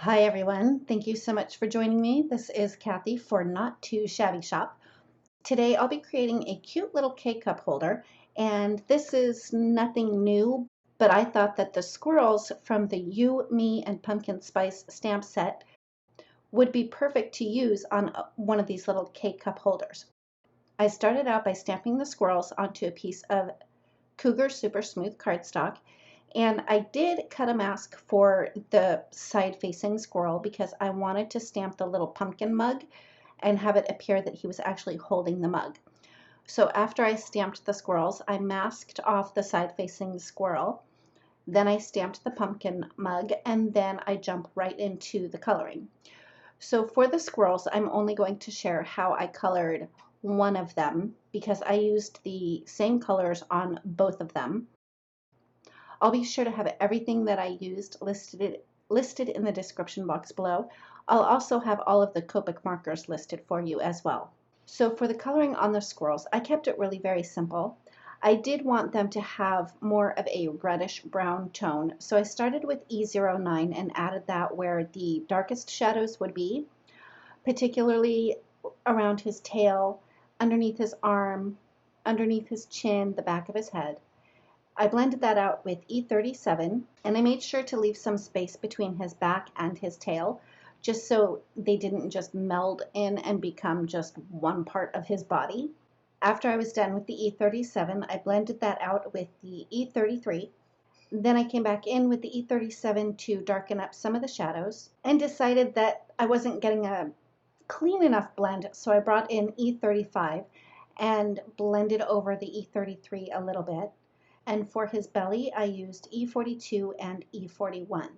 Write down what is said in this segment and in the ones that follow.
Hi everyone, thank you so much for joining me. This is Kathy for Not Too Shabby Shop. Today I'll be creating a cute little K-cup holder, and this is nothing new, but I thought that the squirrels from the You, Me, and Pumpkin Spice stamp set would be perfect to use on one of these little K-cup holders. I started out by stamping the squirrels onto a piece of Cougar Super Smooth cardstock, and I did cut a mask for the side-facing squirrel because I wanted to stamp the little pumpkin mug and have it appear that he was actually holding the mug. So after I stamped the squirrels, I masked off the side-facing squirrel, then I stamped the pumpkin mug, and then I jump right into the coloring. So for the squirrels, I'm only going to share how I colored one of them because I used the same colors on both of them. I'll be sure to have everything that I used listed in the description box below. I'll also have all of the Copic markers listed for you as well. So for the coloring on the squirrels, I kept it really very simple. I did want them to have more of a reddish brown tone, so I started with E09 and added that where the darkest shadows would be, particularly around his tail, underneath his arm, underneath his chin, the back of his head. I blended that out with E37, and I made sure to leave some space between his back and his tail, just so they didn't just meld in and become just one part of his body. After I was done with the E37, I blended that out with the E33. Then I came back in with the E37 to darken up some of the shadows and decided that I wasn't getting a clean enough blend, so I brought in E35 and blended over the E33 a little bit. And for his belly, I used E42 and E41.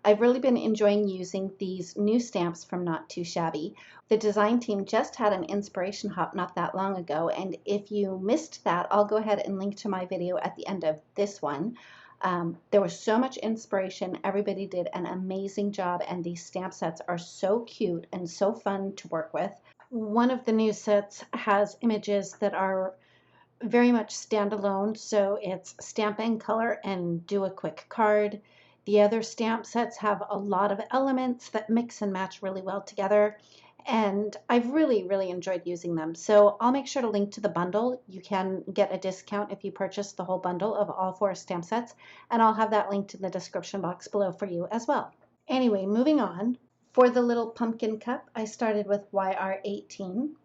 I've really been enjoying using these new stamps from Not Too Shabby. The design team just had an inspiration hop not that long ago, and if you missed that, I'll go ahead and link to my video at the end of this one. There was so much inspiration. Everybody did an amazing job, and these stamp sets are so cute and so fun to work with. One of the new sets has images that are very much standalone, so it's stamp and color and do a quick card. The other stamp sets have a lot of elements that mix and match really well together, and I've really enjoyed using them. So I'll make sure to link to the bundle. You can get a discount if you purchase the whole bundle of all 4 stamp sets, and I'll have that linked in the description box below for you as well. Anyway, moving on. For the little pumpkin cup, I started with YR18.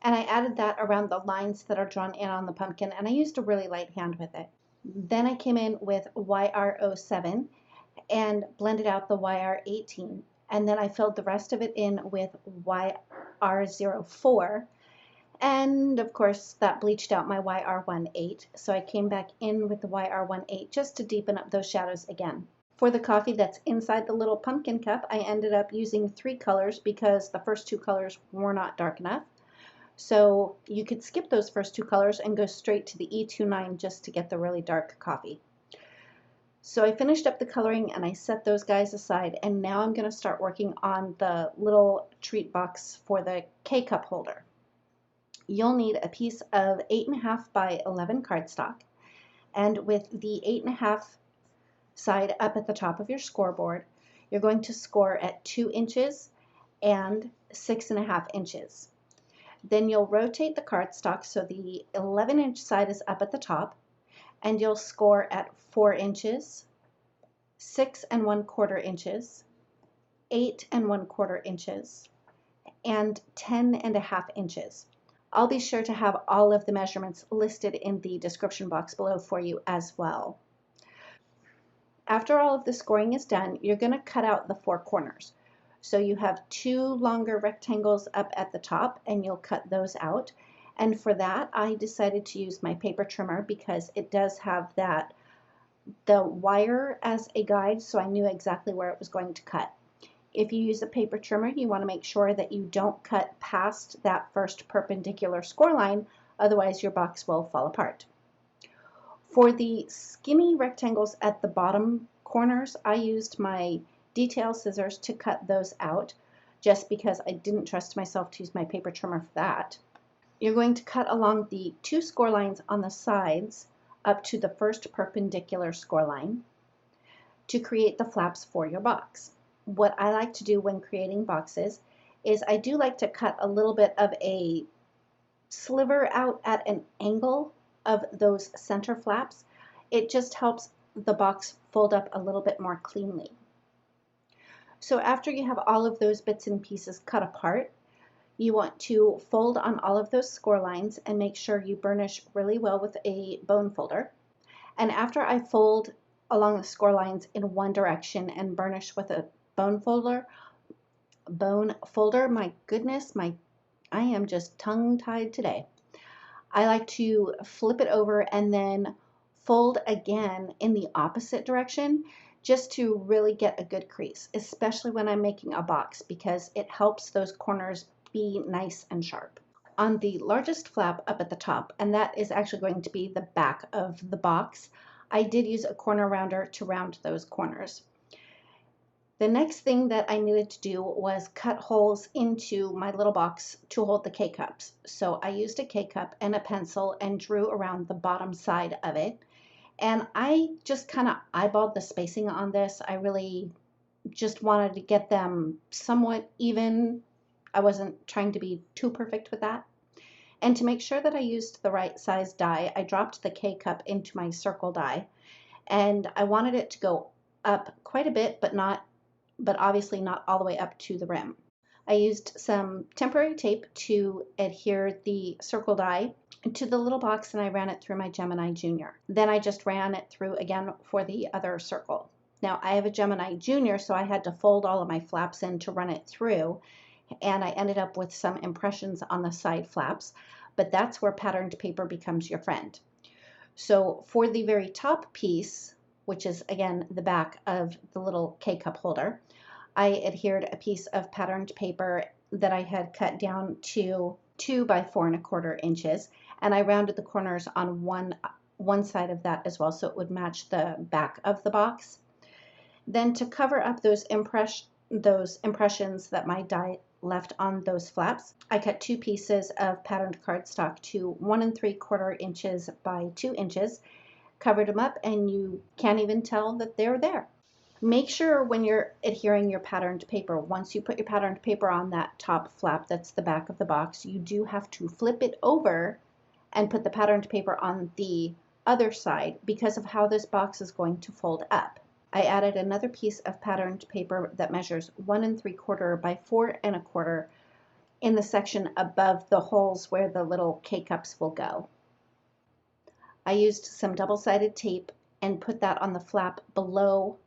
And I added that around the lines that are drawn in on the pumpkin, and I used a really light hand with it. Then I came in with YR07 and blended out the YR18, and then I filled the rest of it in with YR04, and of course that bleached out my YR18, so I came back in with the YR18 just to deepen up those shadows again. For the coffee that's inside the little pumpkin cup, I ended up using 3 colors because the first 2 colors were not dark enough. So you could skip those first 2 colors and go straight to the E29 just to get the really dark coffee. So I finished up the coloring and I set those guys aside, and now I'm going to start working on the little treat box for the K-cup holder. You'll need a piece of 8.5 by 11 cardstock, and with the 8.5 side up at the top of your scoreboard, you're going to score at 2 inches and 6.5 inches. Then you'll rotate the cardstock so the 11-inch side is up at the top, and you'll score at 4 inches, 6 1/4 inches, 8 1/4 inches, and 10 1/2 inches. I'll be sure to have all of the measurements listed in the description box below for you as well. After all of the scoring is done, you're going to cut out the 4 corners. So you have 2 longer rectangles up at the top, and you'll cut those out. And for that, I decided to use my paper trimmer because it does have the wire as a guide, so I knew exactly where it was going to cut. If you use a paper trimmer, you want to make sure that you don't cut past that first perpendicular score line, otherwise your box will fall apart. For the skinny rectangles at the bottom corners, I used my detail scissors to cut those out, just because I didn't trust myself to use my paper trimmer for that. You're going to cut along the 2 score lines on the sides up to the first perpendicular score line. to create the flaps for your box. What I like to do when creating boxes is I do like to cut a little bit of a sliver out at an angle of those center flaps. It just helps the box fold up a little bit more cleanly. So after you have all of those bits and pieces cut apart, you want to fold on all of those score lines and make sure you burnish really well with a bone folder. And after I fold along the score lines in one direction and burnish with a bone folder, my goodness, I am just tongue-tied today. I like to flip it over and then fold again in the opposite direction just to really get a good crease, especially when I'm making a box, because it helps those corners be nice and sharp. On the largest flap up at the top, and that is actually going to be the back of the box, I did use a corner rounder to round those corners. The next thing that I needed to do was cut holes into my little box to hold the K-Cups. So I used a K-Cup and a pencil and drew around the bottom side of it. And I just kind of eyeballed the spacing on this. I really just wanted to get them somewhat even. I wasn't trying to be too perfect with that. And to make sure that I used the right size die, I dropped the K-Cup into my circle die. And I wanted it to go up quite a bit, but obviously not all the way up to the rim. I used some temporary tape to adhere the circle die to the little box, and I ran it through my Gemini Junior. Then I just ran it through again for the other circle. Now I have a Gemini Junior, so I had to fold all of my flaps in to run it through, and I ended up with some impressions on the side flaps, but that's where patterned paper becomes your friend. So for the very top piece, which is again the back of the little K-Cup holder, I adhered a piece of patterned paper that I had cut down to 2 by 4¼ inches, and I rounded the corners on one side of that as well, so it would match the back of the box. Then to cover up those impressions that my die left on those flaps, I cut 2 pieces of patterned cardstock to 1¾ inches by 2 inches, covered them up, and you can't even tell that they're there. Make sure when you're adhering your patterned paper, once you put your patterned paper on that top flap that's the back of the box, you do have to flip it over and put the patterned paper on the other side because of how this box is going to fold up. I added another piece of patterned paper that measures 1¾ by 4¼ in the section above the holes where the little K-Cups will go. I used some double-sided tape and put that on the flap below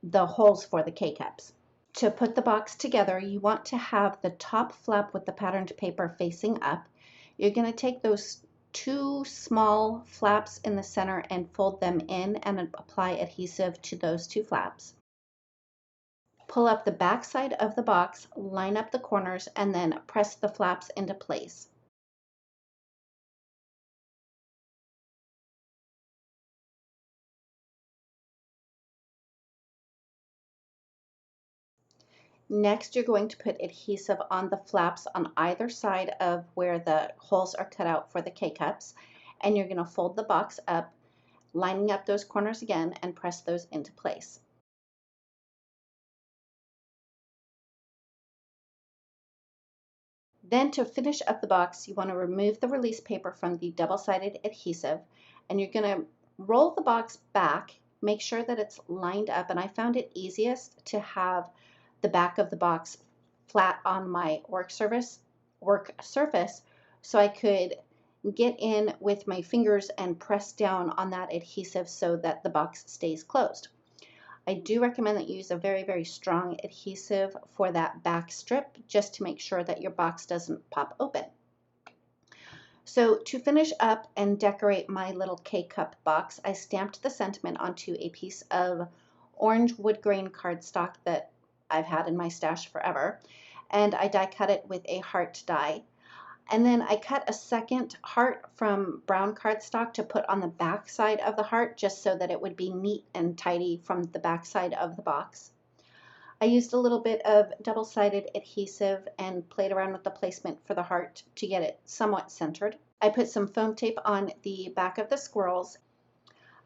the holes for the K-Cups. To put the box together, you want to have the top flap with the patterned paper facing up. You're going to take those 2 small flaps in the center and fold them in and apply adhesive to those 2 flaps. Pull up the back side of the box, line up the corners, and then press the flaps into place. Next, you're going to put adhesive on the flaps on either side of where the holes are cut out for the K-Cups, and you're going to fold the box up, lining up those corners again, and press those into place. Then to finish up the box, you want to remove the release paper from the double-sided adhesive, and you're going to roll the box back, make sure that it's lined up, and I found it easiest to have the back of the box flat on my work surface so I could get in with my fingers and press down on that adhesive so that the box stays closed. I do recommend that you use a very, very strong adhesive for that back strip just to make sure that your box doesn't pop open. So to finish up and decorate my little K-Cup box, I stamped the sentiment onto a piece of orange wood grain cardstock that I've had in my stash forever, and I die cut it with a heart die. And then I cut a second heart from brown cardstock to put on the back side of the heart just so that it would be neat and tidy from the back side of the box. I used a little bit of double-sided adhesive and played around with the placement for the heart to get it somewhat centered. I put some foam tape on the back of the squirrels.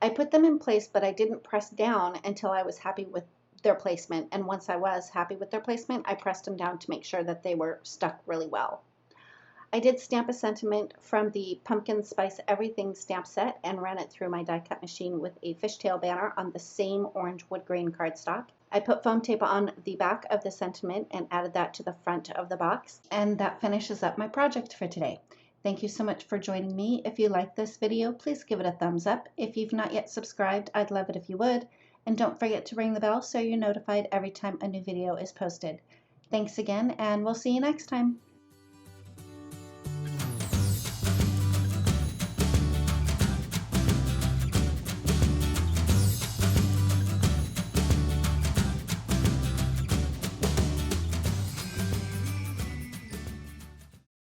I put them in place, but I didn't press down until I was happy with their placement. And once I was happy with their placement, I pressed them down to make sure that they were stuck really well. I did stamp a sentiment from the Pumpkin Spice Everything stamp set and ran it through my die cut machine with a fishtail banner on the same orange wood grain cardstock. I put foam tape on the back of the sentiment and added that to the front of the box. And that finishes up my project for today. Thank you so much for joining me. If you like this video, please give it a thumbs up. If you've not yet subscribed, I'd love it if you would. And don't forget to ring the bell so you're notified every time a new video is posted. Thanks again, and we'll see you next time.